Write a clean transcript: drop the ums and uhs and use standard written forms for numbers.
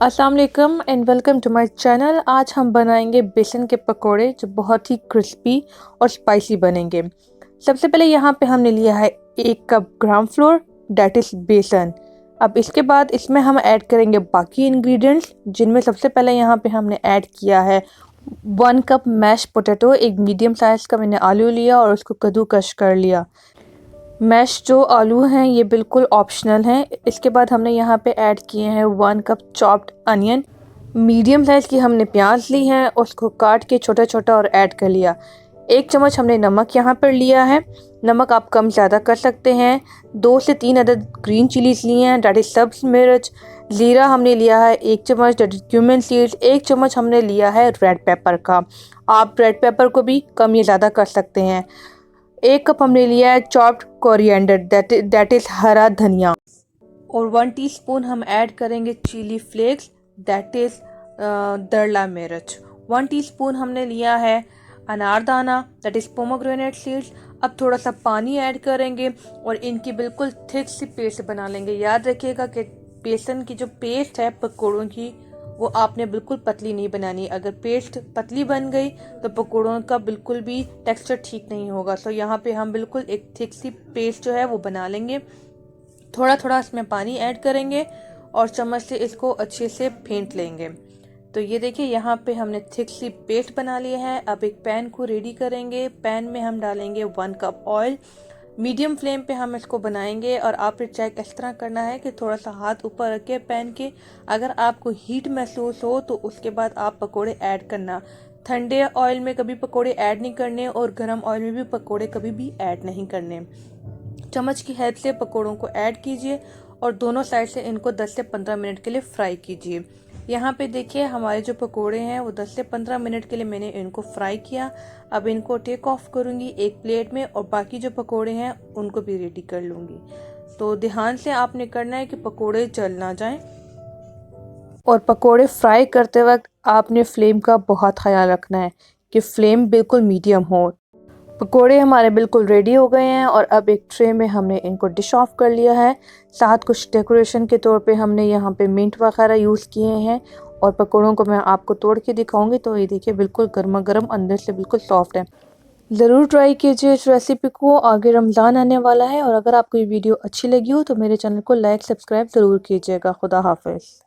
अस्सलाम वालेकुम and welcome to my channel. आज हम बनाएंगे बेसन के पकोड़े जो बहुत ही क्रिस्पी और स्पाइसी बनेंगे। सबसे पहले यहाँ पे हमने लिया है 1 cup gram floor that is बेसन। अब इसके बाद इसमें हम ऐड करेंगे बाकी इंग्रेडिएंट्स, जिनमें सबसे पहले यहाँ पे हमने ऐड किया है 1 कप मैश पोटैटो। एक मीडियम साइज़ का मैंने आलू लिया और उसको कद्दूकश कर लिया। मैश जो आलू हैं ये बिल्कुल ऑप्शनल हैं। इसके बाद हमने यहाँ पे ऐड किए हैं 1 cup chopped onion. Medium size की हमने प्याज ली है, उसको काट के छोटा छोटा और ऐड कर लिया। 1 चम्मच हमने नमक यहाँ पर लिया है। नमक आप कम ज़्यादा कर सकते हैं। 2 से 3 अदद ग्रीन चिलीज़ लिए हैं दैट इज़ सब्ज़ मिर्च। ज़ीरा हमने लिया है 1 चम्मच दैट इज़ क्यूमिन सीड्स। 1 चम्मच हमने लिया है रेड पेपर का। आप रेड पेपर को भी कम या ज़्यादा कर सकते हैं। 1 कप हमने लिया है चॉप्ड कोरिएंडर दैट इज़ हरा धनिया। और 1 टीस्पून हम ऐड करेंगे चिली फ्लेक्स दैट इज़ दरला मिर्च। 1 टीस्पून हमने लिया है अनारदाना दैट इज़ पोमोग्रेनेट सीड्स। अब थोड़ा सा पानी ऐड करेंगे और इनकी बिल्कुल थिक सी पेस्ट बना लेंगे। याद रखिएगा कि बेसन की जो पेस्ट है पकौड़ों की वो आपने बिल्कुल पतली नहीं बनानी। अगर पेस्ट पतली बन गई तो पकौड़ों का बिल्कुल भी टेक्सचर ठीक नहीं होगा। सो यहाँ पे हम बिल्कुल एक थिक सी पेस्ट जो है वो बना लेंगे। थोड़ा थोड़ा इसमें पानी ऐड करेंगे और चम्मच से इसको अच्छे से फेंट लेंगे। तो ये देखिए यहाँ पे हमने थिक सी पेस्ट बना लिया है। अब एक पैन को रेडी करेंगे। पैन में हम डालेंगे 1 कप ऑयल। मीडियम फ्लेम पे हम इसको बनाएंगे और आपने चेक इस तरह करना है कि थोड़ा सा हाथ ऊपर रखे पैन के। अगर आपको हीट महसूस हो तो उसके बाद आप पकोड़े ऐड करना। ठंडे ऑयल में कभी पकोड़े ऐड नहीं करने और गर्म ऑयल में भी पकोड़े कभी भी ऐड नहीं करने। चम्मच की हेल्प से पकोड़ों को ऐड कीजिए और दोनों साइड से इनको 10 से 15 मिनट के लिए फ्राई कीजिए। यहाँ पे देखिए हमारे जो पकोड़े हैं वो 10 से 15 मिनट के लिए मैंने इनको फ्राई किया। अब इनको टेक ऑफ करूँगी एक प्लेट में और बाकी जो पकोड़े हैं उनको भी रेडी कर लूँगी। तो ध्यान से आपने करना है कि पकोड़े जल ना जाएं और पकोड़े फ्राई करते वक्त आपने फ्लेम का बहुत ख्याल रखना है कि फ्लेम बिल्कुल मीडियम हो। पकोड़े हमारे बिल्कुल रेडी हो गए हैं और अब एक ट्रे में हमने इनको डिश ऑफ कर लिया है। साथ कुछ डेकोरेशन के तौर पे हमने यहाँ पे मिंट वगैरह यूज़ किए हैं और पकोड़ों को मैं आपको तोड़ के दिखाऊंगी। तो ये देखिए बिल्कुल गर्मा गर्म, अंदर से बिल्कुल सॉफ्ट है। ज़रूर ट्राई कीजिए इस रेसिपी को। आगे रमज़ान आने वाला है और अगर आपको ये वीडियो अच्छी लगी हो तो मेरे चैनल को लाइक सब्सक्राइब ज़रूर कीजिएगा। खुदा हाफिज़।